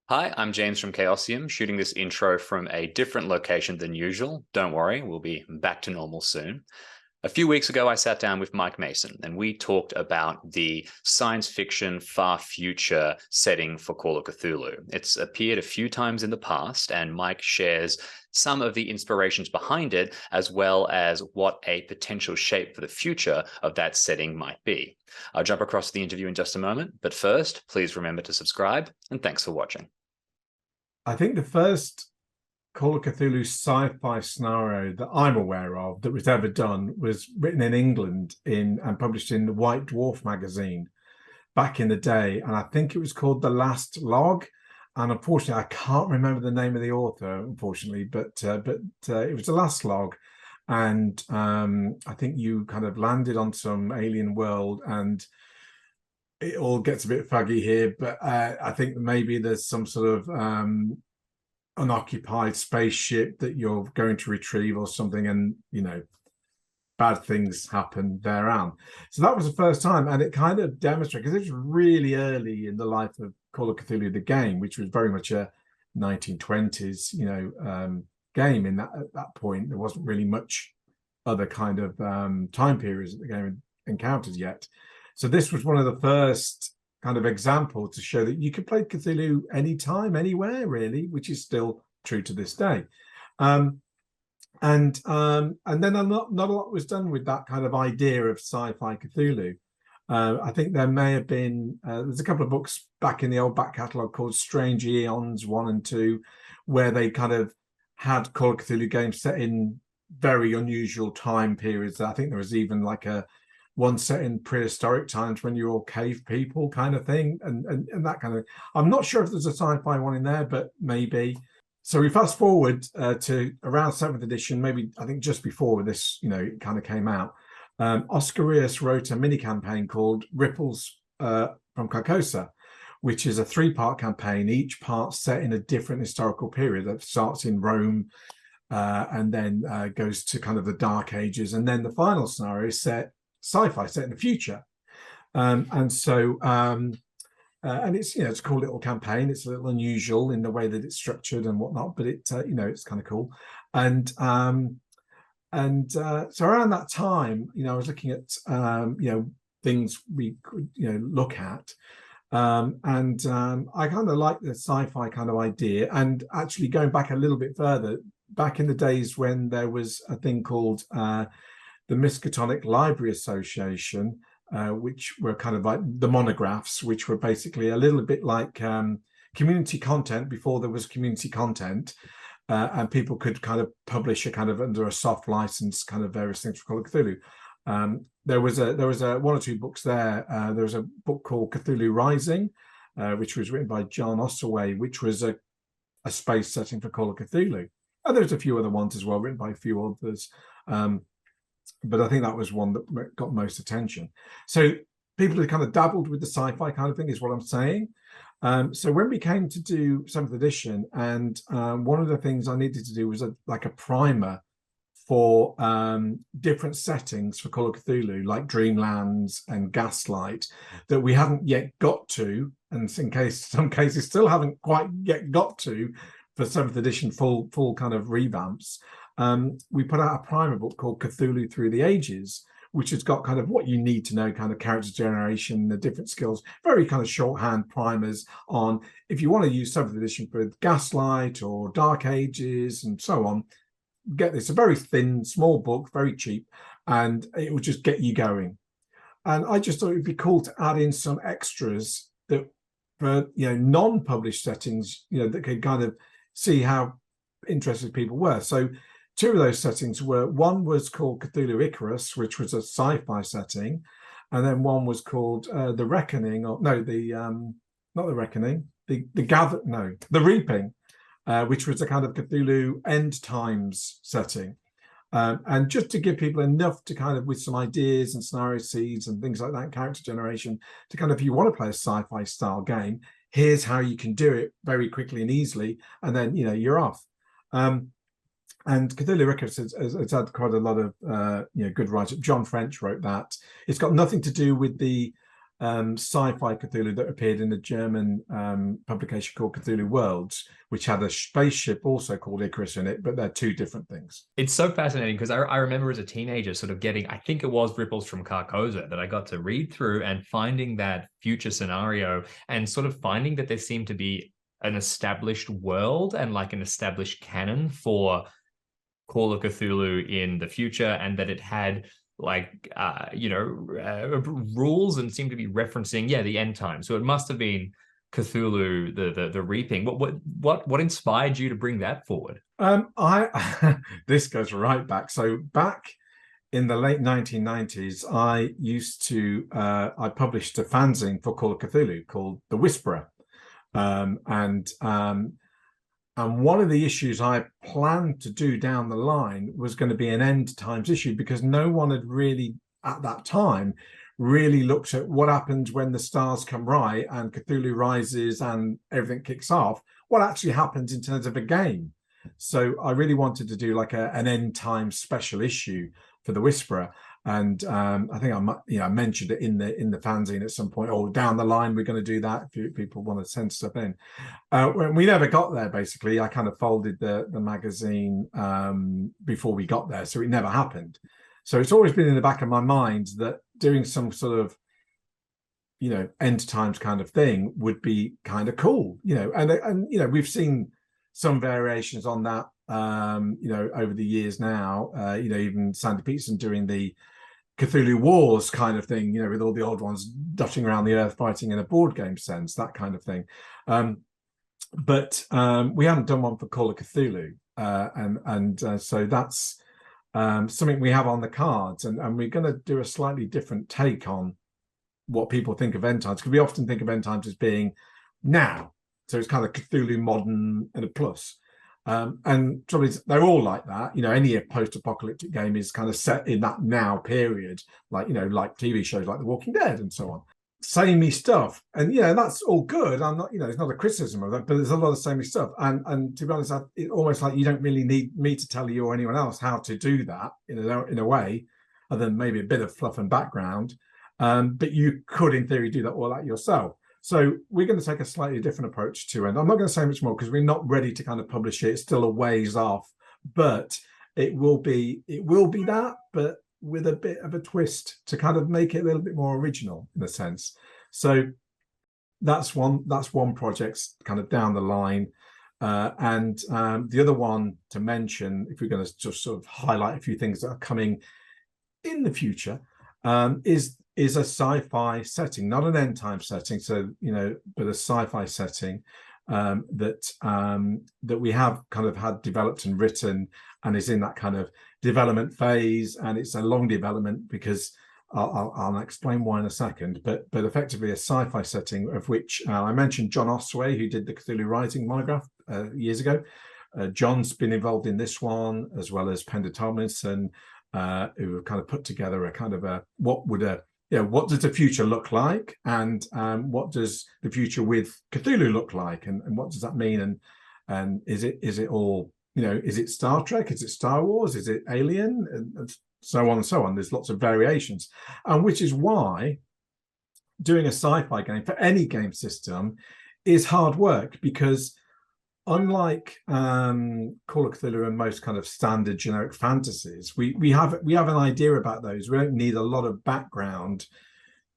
Hi, I'm James from Chaosium, shooting this intro from a different location than usual. Don't worry, we'll be back to normal soon. A few weeks ago, I sat down with Mike Mason and we talked about the science fiction far future setting for Call of Cthulhu. It's appeared a few times in the past, and Mike shares some of the inspirations behind it, as well as what a potential shape for the future of that setting might be. I'll jump across the interview in just a moment, but first, please remember to subscribe, and thanks for watching. I think the first Call of Cthulhu sci-fi scenario that I'm aware of that was ever done was written in England and published in the White Dwarf magazine back in the day, and I think it was called The Last Log. And unfortunately, I can't remember the name of the author, unfortunately, but it was The Last Log, and I think you kind of landed on some alien world, and it all gets a bit fuggy here, but I think maybe there's some sort of unoccupied spaceship that you're going to retrieve or something, and bad things happen thereon. So that was the first time, and it kind of demonstrated, because it was really early in the life of Call of Cthulhu the game, which was very much a 1920s game. At that point there wasn't really much other kind of time periods that the game encountered yet. So this was one of the first kind of examples to show that you could play Cthulhu anytime, anywhere, really, which is still true to this day. And then not a lot was done with that kind of idea of sci-fi Cthulhu. I think there may have been there's a couple of books back in the old back catalogue called Strange Eons 1 and 2, where they kind of had Call of Cthulhu games set in very unusual time periods. I think there was even like one set in prehistoric times when you're all cave people kind of thing, and that kind of. I'm not sure if there's a sci-fi one in there, but maybe. So we fast forward to around 7th edition, maybe I think just before this, it kind of came out. Oscar Rios wrote a mini campaign called Ripples from Carcosa, which is a 3-part campaign, each part set in a different historical period that starts in Rome and then goes to kind of the Dark Ages, and then the final scenario is sci-fi, set in the future. And it's it's a cool little campaign. It's a little unusual in the way that it's structured and whatnot, but it's kind of cool. And so around that time, I was looking at things we could look at. I kind of like the sci-fi kind of idea, and actually going back a little bit further, back in the days when there was a thing called the Miskatonic Library Association, which were kind of like the monographs, which were basically a little bit like community content before there was community content, and people could kind of publish a kind of under a soft license, kind of various things for Call of Cthulhu. There was a one or two books there. There was a book called Cthulhu Rising, which was written by John Ossaway, which was a space setting for Call of Cthulhu. And there's a few other ones as well, written by a few others. But I think that was one that got most attention. So people who kind of dabbled with the sci-fi kind of thing is what I'm saying. So when we came to do 7th edition, and one of the things I needed to do was like a primer for different settings for Call of Cthulhu, like Dreamlands and Gaslight, that we hadn't yet got to, and some cases still haven't quite yet got to for 7th edition full kind of revamps. We put out a primer book called Cthulhu Through the Ages, which has got kind of what you need to know, kind of character generation, the different skills, very kind of shorthand primers on if you want to use 7th edition for Gaslight or Dark Ages and so on. Get this, a very thin, small book, very cheap, and it will just get you going. And I just thought it'd be cool to add in some extras that for non-published settings, that could kind of see how interested people were. So 2 of those settings were, one was called Cthulhu Icarus, which was a sci-fi setting, and then one was called The Reckoning, or no, not The Reckoning, the Reaping, which was a kind of Cthulhu end times setting. And just to give people enough to kind of, with some ideas and scenario seeds and things like that, character generation, to kind of, if you want to play a sci-fi style game, here's how you can do it very quickly and easily, and then you're off. And Cthulhu Icarus has had quite a lot of good writing. John French wrote that. It's got nothing to do with the sci-fi Cthulhu that appeared in a German publication called Cthulhu Worlds, which had a spaceship also called Icarus in it, but they're two different things. It's so fascinating because I remember as a teenager sort of getting, I think it was Ripples from Carcosa that I got to read through and finding that future scenario and sort of finding that there seemed to be an established world and like an established canon for Call of Cthulhu in the future, and that it had like rules and seemed to be referencing the end time. So it must have been Cthulhu, the Reaping. What inspired you to bring that forward? I this goes right back. So back in the late 1990s, I used to I published a fanzine for Call of Cthulhu called The Whisperer, and one of the issues I planned to do down the line was going to be an end times issue, because no one had really at that time really looked at what happens when the stars come right and Cthulhu rises and everything kicks off. What actually happens in terms of a game? So I really wanted to do like an end time special issue for The Whisperer. And I think I mentioned it in the fanzine at some point, or down the line we're going to do that if people want to send stuff in. When we never got there, basically, I kind of folded the magazine before we got there, so it never happened. So it's always been in the back of my mind that doing some sort of end times kind of thing would be kind of cool, and we've seen some variations on that over the years now, even Sandy Peterson doing the Cthulhu Wars kind of thing, with all the old ones dashing around the earth fighting in a board game sense, that kind of thing. But we haven't done one for Call of Cthulhu, so that's something we have on the cards, and we're going to do a slightly different take on what people think of end times, because we often think of end times as being now, so it's kind of Cthulhu modern and a plus. And probably they're all like that. Any post-apocalyptic game is kind of set in that now period, like TV shows like The Walking Dead and so on. Samey stuff, and that's all good. I'm not, it's not a criticism of that, but there's a lot of samey stuff. And to be honest, it's almost like you don't really need me to tell you or anyone else how to do that in a way, other than maybe a bit of fluff and background. But you could, in theory, do that all out yourself. So we're going to take a slightly different approach to it. I'm not going to say much more because we're not ready to kind of publish it. It's still a ways off, but it will be that, but with a bit of a twist to kind of make it a little bit more original in a sense. So that's one project kind of down the line. And the other one to mention, if we're going to just sort of highlight a few things that are coming in the future, is a sci-fi setting, not an end time setting, but a sci-fi setting that we have kind of had developed and written, and is in that kind of development phase. And it's a long development because I'll explain why in a second, but effectively a sci-fi setting of which I mentioned John Osway, who did the Cthulhu Rising monograph years ago. John's been involved in this one, as well as Penda Tomlinson, who have kind of put together a kind of what does the future look like, and what does the future with Cthulhu look like, and what does that mean, and is it all, is it Star Trek, is it Star Wars, is it Alien, and so on and so on. There's lots of variations, and which is why doing a sci-fi game for any game system is hard work, because unlike Call of Cthulhu and most kind of standard generic fantasies, we have an idea about those. We don't need a lot of background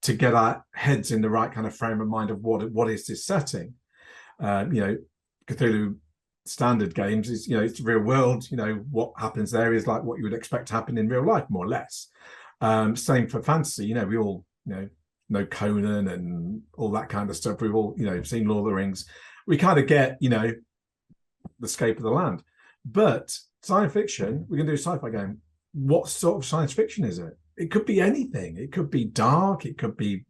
to get our heads in the right kind of frame of mind of what is this setting. Cthulhu standard games is, it's real world. What happens there is like what you would expect to happen in real life, more or less. Same for fantasy. We all know Conan and all that kind of stuff. We've all seen Lord of the Rings. We kind of get the scape of the land. But science fiction, we can do a sci-fi game. What sort of science fiction is it? It could be anything. It could be dark, it could be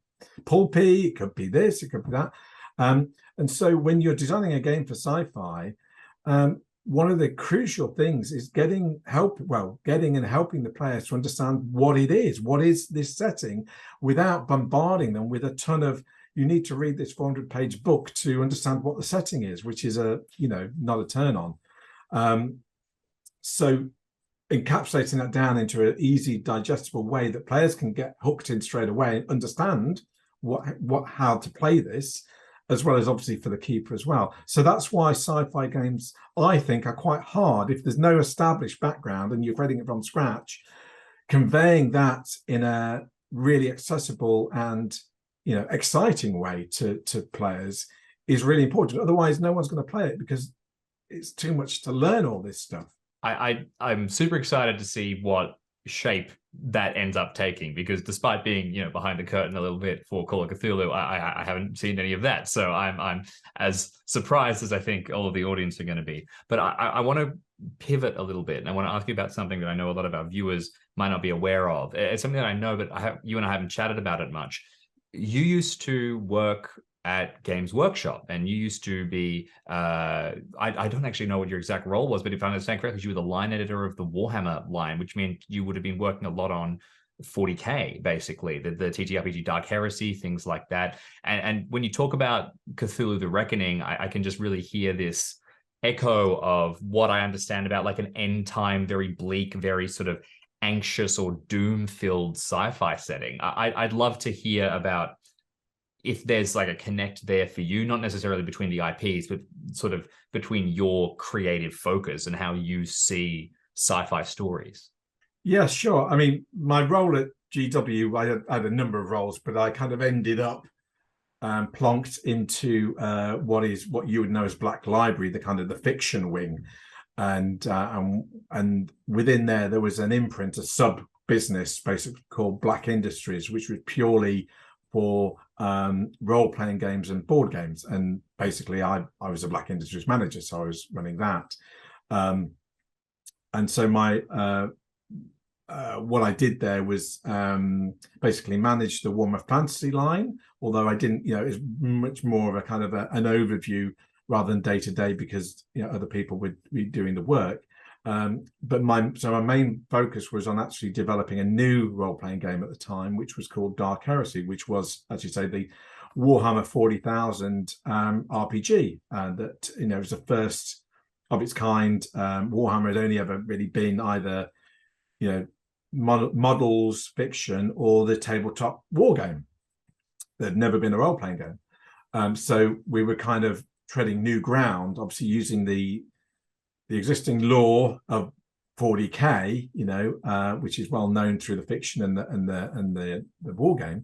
pulpy, it could be this, it could be that. And so when you're designing a game for sci-fi, one of the crucial things is getting and helping the players to understand what it is. What is this setting, without bombarding them with a ton of, you need to read this 400-page book to understand what the setting is, which is not a turn on. So encapsulating that down into an easy, digestible way that players can get hooked in straight away and understand how to play this, as well as obviously for the keeper as well. So that's why sci-fi games, I think, are quite hard if there's no established background and you're creating it from scratch. Conveying that in a really accessible and exciting way to players is really important. Otherwise, no one's going to play it because it's too much to learn all this stuff. I'm super excited to see what shape that ends up taking, because despite being behind the curtain a little bit for Call of Cthulhu, I haven't seen any of that, so I'm as surprised as I think all of the audience are going to be. But I want to pivot a little bit, and I want to ask you about something that I know a lot of our viewers might not be aware of. It's something that I know, but you and I haven't chatted about it much. You used to work at Games Workshop, and you used to be I don't actually know what your exact role was, but if I understand correctly, you were the line editor of the Warhammer line, which meant you would have been working a lot on 40K, basically, the TTRPG Dark Heresy, things like that. And when you talk about Cthulhu the Reckoning, I can just really hear this echo of what I understand about like an end time, very bleak, very sort of anxious or doom-filled sci-fi setting. I'd love to hear about if there's like a connect there for you, not necessarily between the IPs, but sort of between your creative focus and how you see sci-fi stories. Yeah, sure. I mean, my role at GW, I had a number of roles, but I kind of ended up plonked into what you would know as Black Library, the kind of the fiction wing. And within there was an imprint, a sub business basically called Black Industries, which was purely for role-playing games and board games. And basically I was a Black Industries manager, so I was running that. And so my what I did there was basically manage the Warhammer Fantasy line, although I didn't, it's much more of a kind of an overview rather than day-to-day, because other people would be doing the work. But my main focus was on actually developing a new role-playing game at the time, which was called Dark Heresy, which was, as you say, the Warhammer 40,000 RPG that was the first of its kind. Warhammer had only ever really been either models fiction or the tabletop war game. There'd never been a role-playing game, so we were kind of treading new ground, obviously using the existing lore of 40K, which is well known through the fiction and the war game,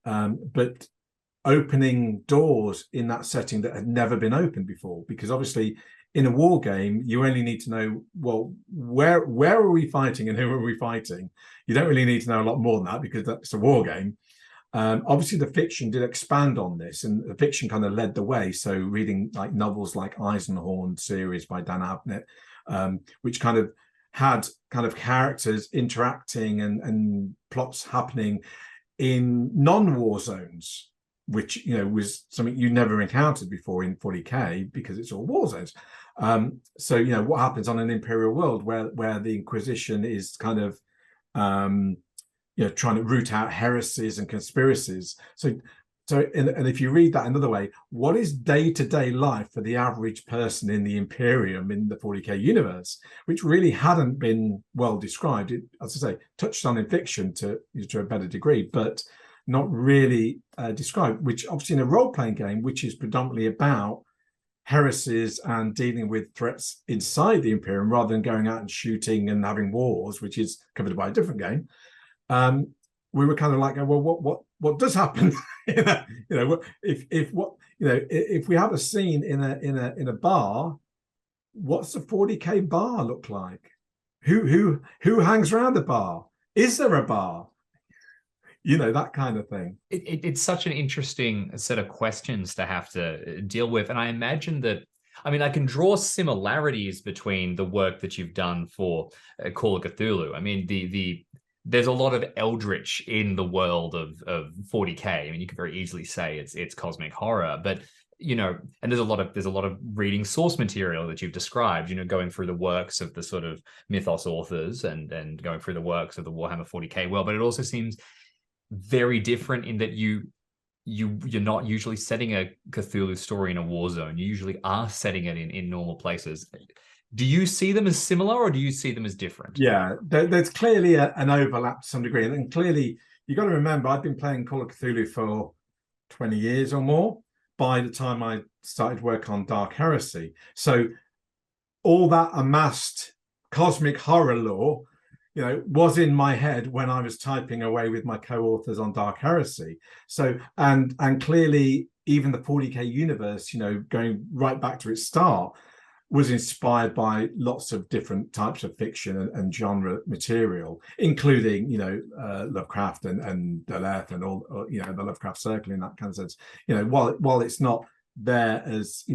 but opening doors in that setting that had never been opened before. Because obviously, in a war game, you only need to know, well, where are we fighting and who are we fighting? You don't really need to know a lot more than that, because that's a war game. Obviously, the fiction did expand on this, and the fiction kind of led the way. So reading like novels like Eisenhorn series by Dan Abnett, which kind of had kind of characters interacting and plots happening in non-war zones, which was something you never encountered before in 40K, because it's all war zones. So what happens on an imperial world where the Inquisition is kind of trying to root out heresies and conspiracies. So and if you read that another way, what is day-to-day life for the average person in the Imperium in the 40K universe, which really hadn't been well described? It, as I say, touched on in fiction to a better degree, but not really described, which obviously in a role-playing game, which is predominantly about heresies and dealing with threats inside the Imperium rather than going out and shooting and having wars, which is covered by a different game. We were kind of like, well, what does happen? If we have a scene in a bar, what's a 40K bar look like? Who hangs around the bar? Is there a bar? That kind of thing. It's such an interesting set of questions to have to deal with, and I imagine that. I mean, I can draw similarities between the work that you've done for Call of Cthulhu. I mean, there's a lot of eldritch in the world of 40K. I mean, you could very easily say it's cosmic horror, but and there's a lot of reading source material that you've described, going through the works of the sort of mythos authors and going through the works of the Warhammer 40K world. But it also seems very different in that you're not usually setting a Cthulhu story in a war zone. You usually are setting it in normal places. Do you see them as similar, or do you see them as different? Yeah, there's clearly an overlap to some degree. And clearly, you've got to remember, I've been playing Call of Cthulhu for 20 years or more by the time I started work on Dark Heresy. So all that amassed cosmic horror lore, was in my head when I was typing away with my co-authors on Dark Heresy. So, and clearly even the 40K universe, going right back to its start, was inspired by lots of different types of fiction and genre material, including, Lovecraft and Deleth and all, the Lovecraft circle in that kind of sense. While it's not there as,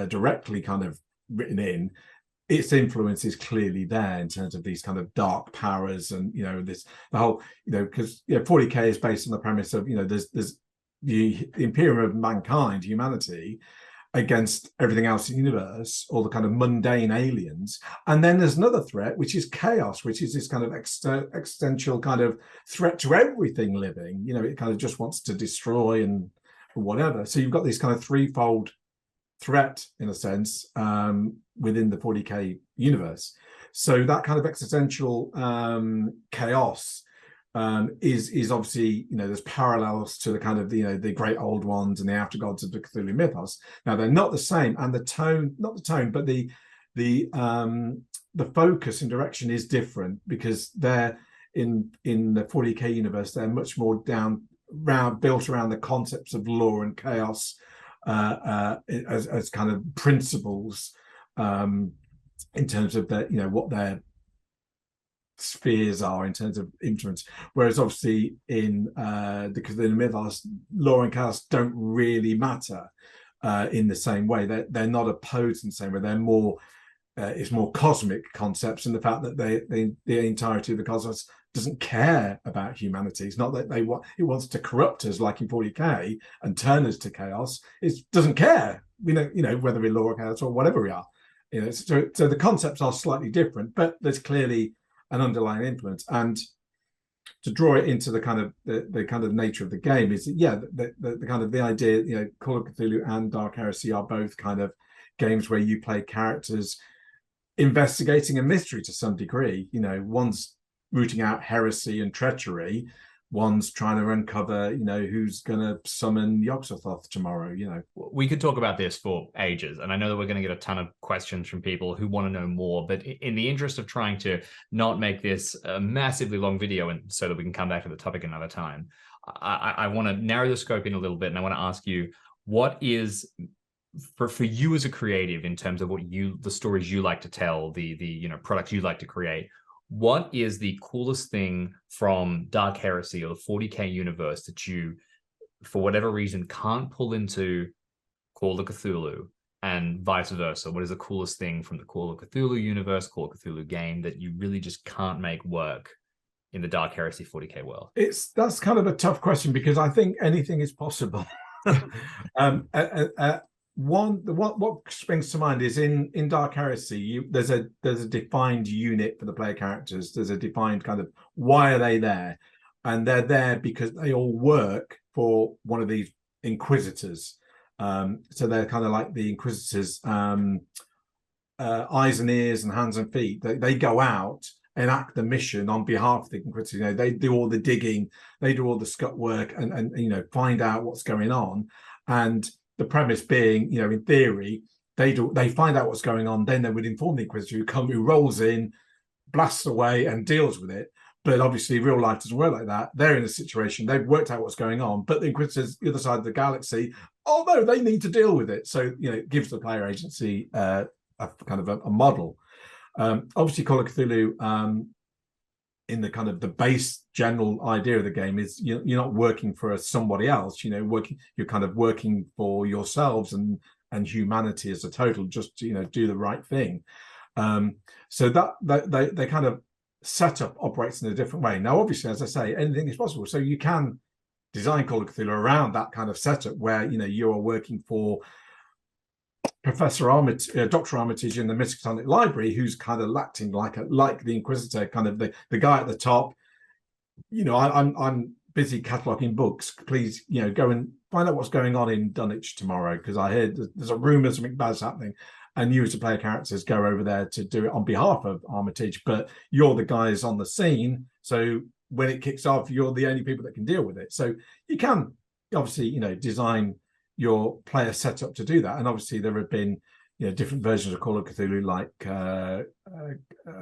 directly kind of written in, its influence is clearly there in terms of these kind of dark powers and, the whole, because 40K is based on the premise of, there's the Imperium of mankind, humanity, against everything else in the universe, all the kind of mundane aliens. And then there's another threat, which is chaos, which is this kind of existential kind of threat to everything living. It kind of just wants to destroy and whatever. So you've got this kind of threefold threat, in a sense, within the 40K universe. So that kind of existential chaos is obviously, there's parallels to the kind of, the great old ones and the outer gods of the Cthulhu mythos. Now they're not the same, and the tone, not the tone, but the focus and direction is different, because they're in the 40K universe, they're much more built around the concepts of law and chaos as kind of principles, in terms of what their spheres are in terms of influence, whereas obviously in the Cthulhu mythos, law and chaos don't really matter in the same way. They're not opposed in the same way. They're more it's more cosmic concepts, and the fact that the entirety of the cosmos doesn't care about humanity. It's not that it wants to corrupt us like in 40K and turn us to chaos. It doesn't care, whether we're law or chaos or whatever we are. So the concepts are slightly different, but there's clearly an underlying influence. And to draw it into the kind of the kind of nature of the game is the kind of the idea, Call of Cthulhu and Dark Heresy are both kind of games where you play characters investigating a mystery to some degree. One's rooting out heresy and treachery, one's trying to uncover, who's going to summon Yog-Sothoth tomorrow. We could talk about this for ages, and I know that we're going to get a ton of questions from people who want to know more, but in the interest of trying to not make this a massively long video, and so that we can come back to the topic another time, I want to narrow the scope in a little bit, and I want to ask you, what is, for you as a creative, in terms of the stories you like to tell, the products you like to create, what is the coolest thing from Dark Heresy or the 40K universe that you, for whatever reason, can't pull into Call of Cthulhu, and vice versa? What is the coolest thing from the Call of Cthulhu universe, Call of Cthulhu game, that you really just can't make work in the Dark Heresy 40K world? That's kind of a tough question, because I think anything is possible. What springs to mind is in Dark Heresy, there's a defined unit for the player characters. There's a defined kind of, why are they there? And they're there because they all work for one of these inquisitors. So they're kind of like the inquisitors' eyes and ears and hands and feet. They go out and act the mission on behalf of the inquisitors. They do all the digging, they do all the scut work, and find out what's going on. And the premise being, in theory, they find out what's going on, then they would inform the Inquisitor, who rolls in, blasts away, and deals with it. But obviously, real life doesn't work like that. They're in a situation, they've worked out what's going on, but the Inquisitors, the other side of the galaxy, no, they need to deal with it. So, it gives the player agency a kind of a model. Obviously, Call of Cthulhu, in the kind of the base general idea of the game is you're not working for somebody else, you're kind of working for yourselves and humanity as a total, just to, do the right thing. So that they kind of setup operates in a different way. Now, obviously, as I say, anything is possible. So you can design Call of Cthulhu around that kind of setup where, you are working for Professor Armitage, Dr. Armitage in the Miskatonic Library, who's kind of acting like the Inquisitor, kind of the guy at the top. I'm busy cataloging books. Please, go and find out what's going on in Dunwich tomorrow, because I heard there's a rumor something bad's happening, and you as a player characters go over there to do it on behalf of Armitage, but you're the guys on the scene, so when it kicks off, you're the only people that can deal with it. So you can obviously, design your player setup to do that. And obviously there have been, different versions of Call of Cthulhu, like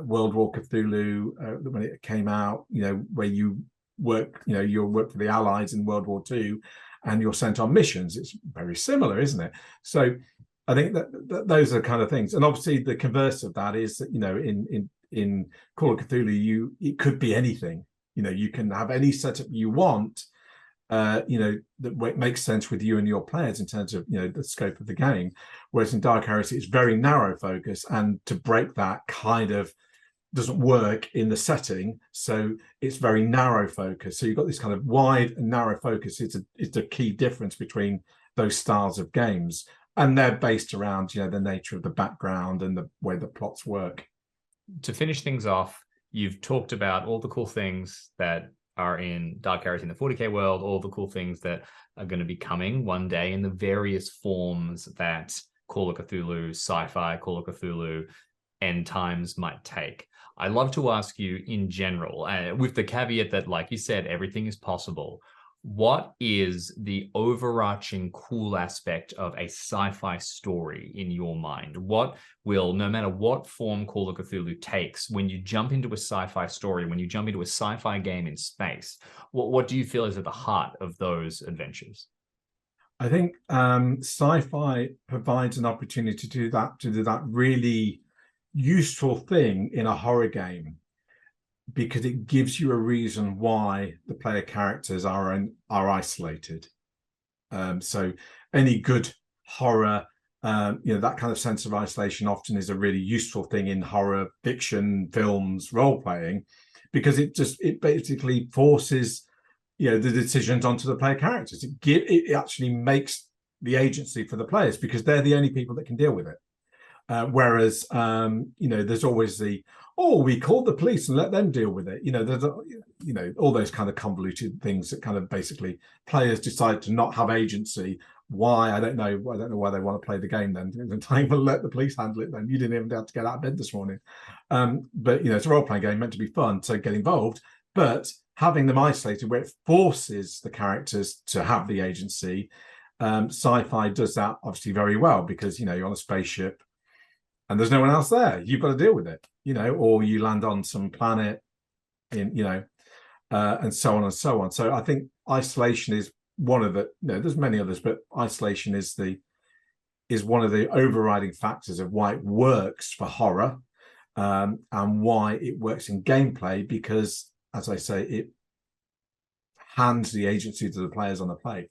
World War Cthulhu, when it came out, where you work, you work for the Allies in World War II, and you're sent on missions. It's very similar, isn't it? So I think that those are the kind of things. And obviously the converse of that is that, in Call of Cthulhu, it could be anything. You can have any setup you want, that makes sense with you and your players in terms of, the scope of the game. Whereas in Dark Heresy, it's very narrow focus, and to break that kind of doesn't work in the setting. So it's very narrow focus. So you've got this kind of wide and narrow focus. It's the key difference between those styles of games. And they're based around, the nature of the background and the way the plots work. To finish things off, you've talked about all the cool things that are in Dark Heresy in the 40k world, all the cool things that are going to be coming one day in the various forms that Call of Cthulhu, sci-fi, Call of Cthulhu, end times might take. I'd love to ask you in general, with the caveat that, like you said, everything is possible. What is the overarching cool aspect of a sci-fi story in your mind? What will, no matter what form Call of Cthulhu takes, when you jump into a sci-fi story, when you jump into a sci-fi game in space, what do you feel is at the heart of those adventures? I think sci-fi provides an opportunity to do that really useful thing in a horror game, because it gives you a reason why the player characters are isolated. So any good horror, that kind of sense of isolation often is a really useful thing in horror fiction, films, role playing, because it basically forces the decisions onto the player characters. It actually makes the agency for the players, because they're the only people that can deal with it. Whereas there's always we called the police and let them deal with it. There's all those kind of convoluted things that kind of basically players decide to not have agency. Why? I don't know. I don't know why they want to play the game then. Let the police handle it then. You didn't even have to get out of bed this morning. But it's a role-playing game meant to be fun, so get involved. But having them isolated, where it forces the characters to have the agency, sci-fi does that obviously very well, because you're on a spaceship and there's no one else there. You've got to deal with it, or you land on some planet and so on and so on. So I think isolation is one of the, there's many others, but isolation is one of the overriding factors of why it works for horror, and why it works in gameplay, because, as I say, it hands the agency to the players on the play.